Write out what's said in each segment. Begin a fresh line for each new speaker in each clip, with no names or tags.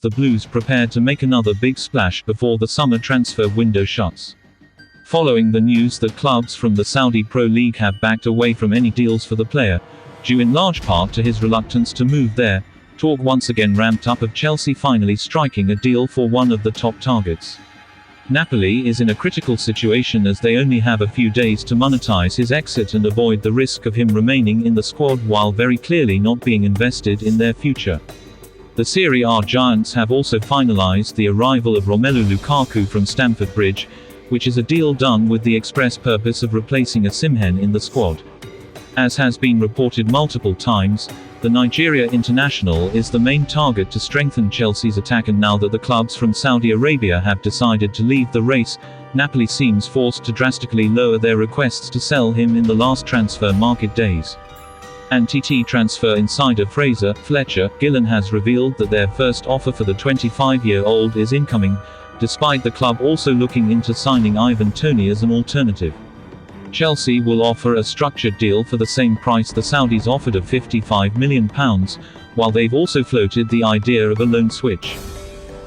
the Blues prepare to make another big splash before the summer transfer window shuts. Following the news that clubs from the Saudi Pro League have backed away from any deals for the player, due in large part to his reluctance to move there, talk once again ramped up of Chelsea finally striking a deal for one of the top targets. Napoli is in a critical situation as they only have a few days to monetize his exit and avoid the risk of him remaining in the squad while very clearly not being invested in their future. The Serie A giants have also finalized the arrival of Romelu Lukaku from Stamford Bridge, which is a deal done with the express purpose of replacing Osimhen in the squad. As has been reported multiple times, the Nigeria international is the main target to strengthen Chelsea's attack, and now that the clubs from Saudi Arabia have decided to leave the race, Napoli seems forced to drastically lower their requests to sell him in the last transfer market days. NTT transfer insider Fraser Fletcher Gillen has revealed that their first offer for the 25-year-old is incoming, despite the club also looking into signing Ivan Toney as an alternative. Chelsea will offer a structured deal for the same price the Saudis offered of £55 million, while they've also floated the idea of a loan switch.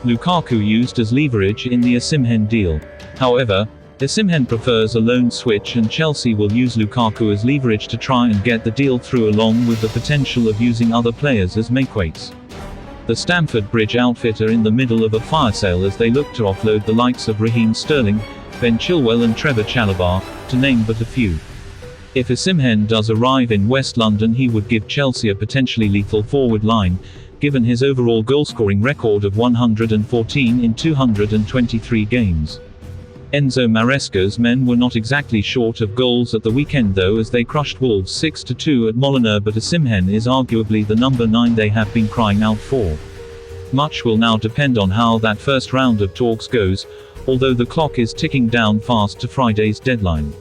Lukaku used as leverage in the Osimhen deal. However, Osimhen prefers a loan switch, and Chelsea will use Lukaku as leverage to try and get the deal through, along with the potential of using other players as makeweights. The Stamford Bridge outfit are in the middle of a fire sale as they look to offload the likes of Raheem Sterling, Ben Chilwell and Trevor Chalobah, to name but a few. If Osimhen does arrive in West London, he would give Chelsea a potentially lethal forward line, given his overall goalscoring record of 114 in 223 games. Enzo Maresca's men were not exactly short of goals at the weekend though, as they crushed Wolves 6-2 at Molineux, but Osimhen is arguably the number 9 they have been crying out for. Much will now depend on how that first round of talks goes, although the clock is ticking down fast to Friday's deadline.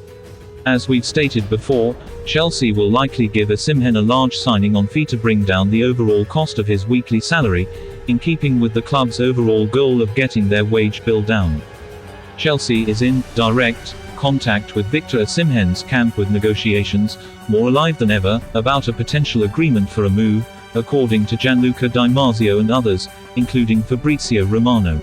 As we've stated before, Chelsea will likely give Osimhen a large signing on fee to bring down the overall cost of his weekly salary, in keeping with the club's overall goal of getting their wage bill down. Chelsea is in direct contact with Victor Osimhen's camp, with negotiations more alive than ever about a potential agreement for a move, according to Gianluca Di Marzio and others, including Fabrizio Romano.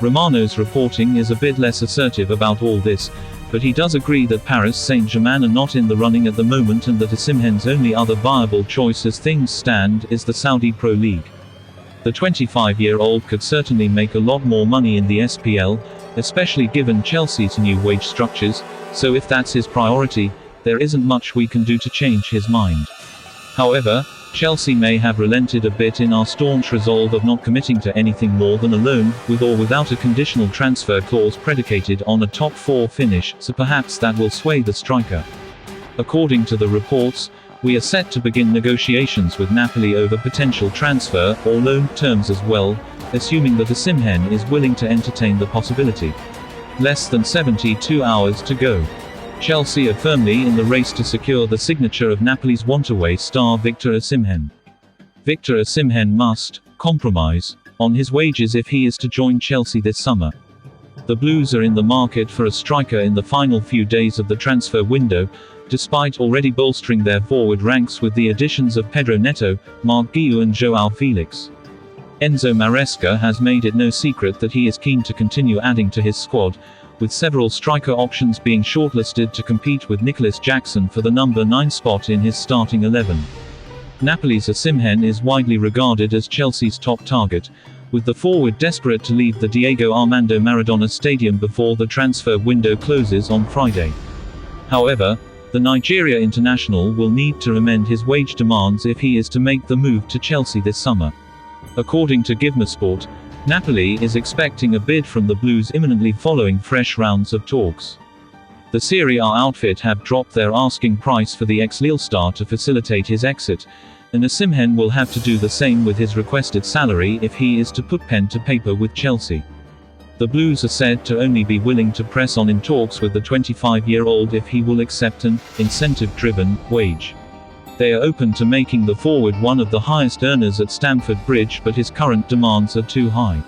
Romano's reporting is a bit less assertive about all this, but he does agree that Paris Saint-Germain are not in the running at the moment, and that Osimhen's only other viable choice as things stand is the Saudi Pro League. The 25-year-old could certainly make a lot more money in the SPL, especially given Chelsea's new wage structures, so if that's his priority, there isn't much we can do to change his mind. However, Chelsea may have relented a bit in our staunch resolve of not committing to anything more than a loan, with or without a conditional transfer clause predicated on a top 4 finish, so perhaps that will sway the striker. According to the reports, we are set to begin negotiations with Napoli over potential transfer or loan terms as well, assuming that Osimhen is willing to entertain the possibility. Less than 72 hours to go. Chelsea are firmly in the race to secure the signature of Napoli's wantaway star Victor Osimhen. Victor Osimhen must compromise on his wages if he is to join Chelsea this summer. The Blues are in the market for a striker in the final few days of the transfer window, despite already bolstering their forward ranks with the additions of Pedro Neto, Marc Guiu and João Felix. Enzo Maresca has made it no secret that he is keen to continue adding to his squad, with several striker options being shortlisted to compete with Nicholas Jackson for the number 9 spot in his starting 11. Napoli's Osimhen is widely regarded as Chelsea's top target, with the forward desperate to leave the Diego Armando Maradona Stadium before the transfer window closes on Friday. However, the Nigeria international will need to amend his wage demands if he is to make the move to Chelsea this summer. According to Givmesport, Napoli is expecting a bid from the Blues imminently following fresh rounds of talks. The Serie A outfit have dropped their asking price for the ex-Lille star to facilitate his exit, and Osimhen will have to do the same with his requested salary if he is to put pen to paper with Chelsea. The Blues are said to only be willing to press on in talks with the 25-year-old if he will accept an incentive-driven wage. They are open to making the forward one of the highest earners at Stamford Bridge, but his current demands are too high.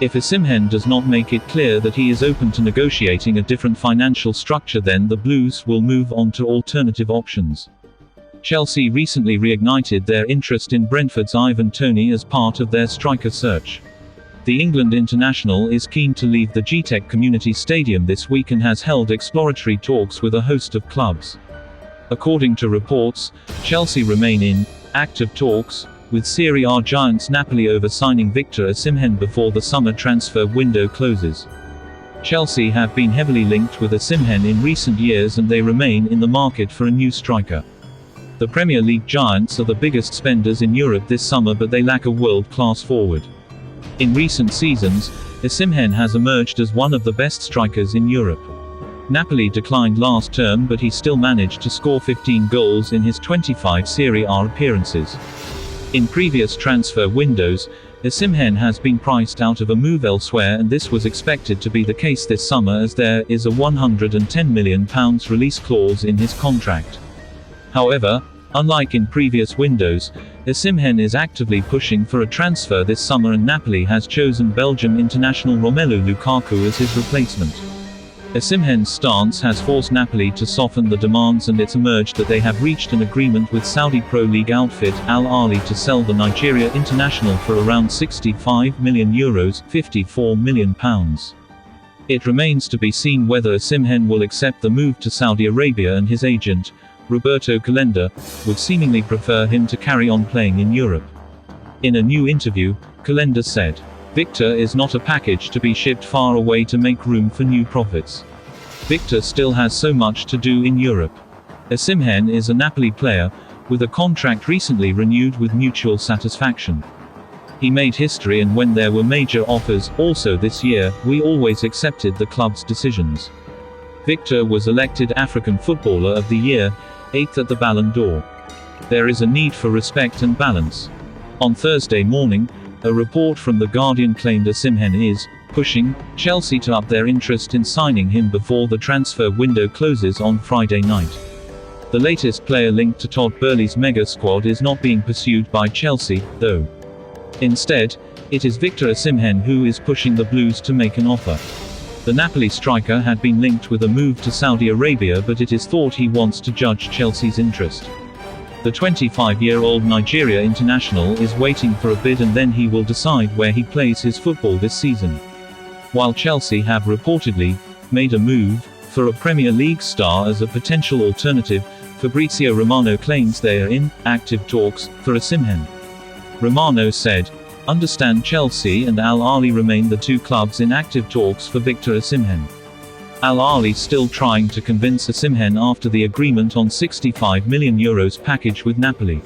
If Osimhen does not make it clear that he is open to negotiating a different financial structure, then the Blues will move on to alternative options. Chelsea recently reignited their interest in Brentford's Ivan Toney as part of their striker search. The England international is keen to leave the Gtech Community Stadium this week and has held exploratory talks with a host of clubs. According to reports, Chelsea remain in active talks with Serie A giants Napoli over signing Victor Osimhen before the summer transfer window closes. Chelsea have been heavily linked with Osimhen in recent years and they remain in the market for a new striker. The Premier League giants are the biggest spenders in Europe this summer, but they lack a world-class forward. In recent seasons, Osimhen has emerged as one of the best strikers in Europe. Napoli declined last term, but he still managed to score 15 goals in his 25 Serie A appearances. In previous transfer windows, Osimhen has been priced out of a move elsewhere, and this was expected to be the case this summer as there is a £110 million release clause in his contract. However, unlike in previous windows, Osimhen is actively pushing for a transfer this summer, and Napoli has chosen Belgium international Romelu Lukaku as his replacement. Osimhen's stance has forced Napoli to soften the demands, and it's emerged that they have reached an agreement with Saudi Pro League outfit Al Ahli to sell the Nigeria international for around €65 million, £54 million. It remains to be seen whether Osimhen will accept the move to Saudi Arabia, and his agent, Roberto Calenda, would seemingly prefer him to carry on playing in Europe. In a new interview, Calenda said, "Victor is not a package to be shipped far away to make room for new profits. Victor still has so much to do in Europe. Osimhen is a Napoli player, with a contract recently renewed with mutual satisfaction. He made history, and when there were major offers, also this year, we always accepted the club's decisions. Victor was elected African Footballer of the Year, 8th at the Ballon d'Or. There is a need for respect and balance." On Thursday morning, a report from The Guardian claimed Osimhen is pushing Chelsea to up their interest in signing him before the transfer window closes on Friday night. The latest player linked to Todd Boehly's mega squad is not being pursued by Chelsea, though. Instead, it is Victor Osimhen who is pushing the Blues to make an offer. The Napoli striker had been linked with a move to Saudi Arabia, but it is thought he wants to judge Chelsea's interest. The 25-year-old Nigeria international is waiting for a bid, and then he will decide where he plays his football this season. While Chelsea have reportedly made a move for a Premier League star as a potential alternative, Fabrizio Romano claims they are in active talks for Osimhen. Romano said, "Understand Chelsea and Al Ahli remain the two clubs in active talks for Victor Osimhen. Al Ahli still trying to convince Osimhen after the agreement on €65 million package with Napoli.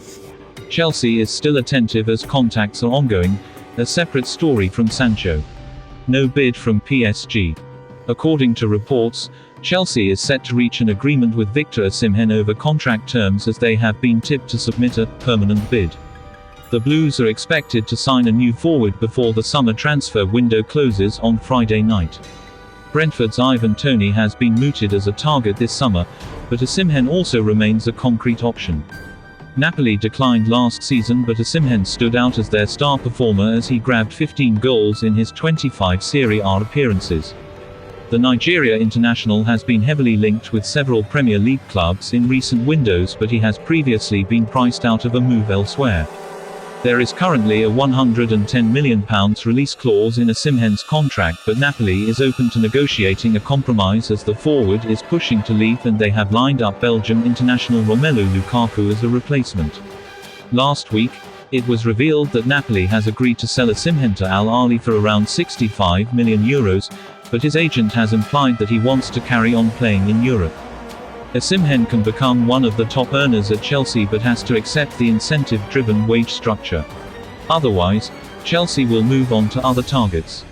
Chelsea is still attentive as contacts are ongoing, a separate story from Sancho. No bid from PSG." According to reports, Chelsea is set to reach an agreement with Victor Osimhen over contract terms, as they have been tipped to submit a permanent bid. The Blues are expected to sign a new forward before the summer transfer window closes on Friday night. Brentford's Ivan Toney has been mooted as a target this summer, but Osimhen also remains a concrete option. Napoli declined last season, but Osimhen stood out as their star performer as he grabbed 15 goals in his 25 Serie A appearances. The Nigeria international has been heavily linked with several Premier League clubs in recent windows, but he has previously been priced out of a move elsewhere. There is currently a £110 million release clause in Osimhen's contract, but Napoli is open to negotiating a compromise as the forward is pushing to leave, and they have lined up Belgium international Romelu Lukaku as a replacement. Last week, it was revealed that Napoli has agreed to sell Osimhen to Al Ahli for around €65 million, but his agent has implied that he wants to carry on playing in Europe. Osimhen can become one of the top earners at Chelsea, but has to accept the incentive-driven wage structure. Otherwise, Chelsea will move on to other targets.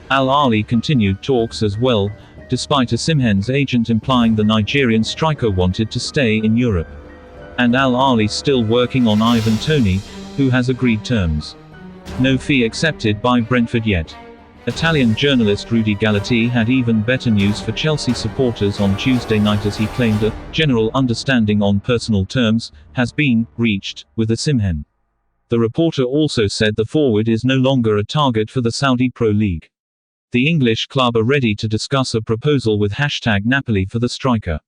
Al Ahli continued talks as well, despite Osimhen's agent implying the Nigerian striker wanted to stay in Europe. And Al Ahli still working on Ivan Toney, who has agreed terms. No fee accepted by Brentford yet. Italian journalist Rudy Galati had even better news for Chelsea supporters on Tuesday night, as he claimed a general understanding on personal terms has been reached with Osimhen. The reporter also said the forward is no longer a target for the Saudi Pro League. The English club are ready to discuss a proposal with #Napoli for the striker.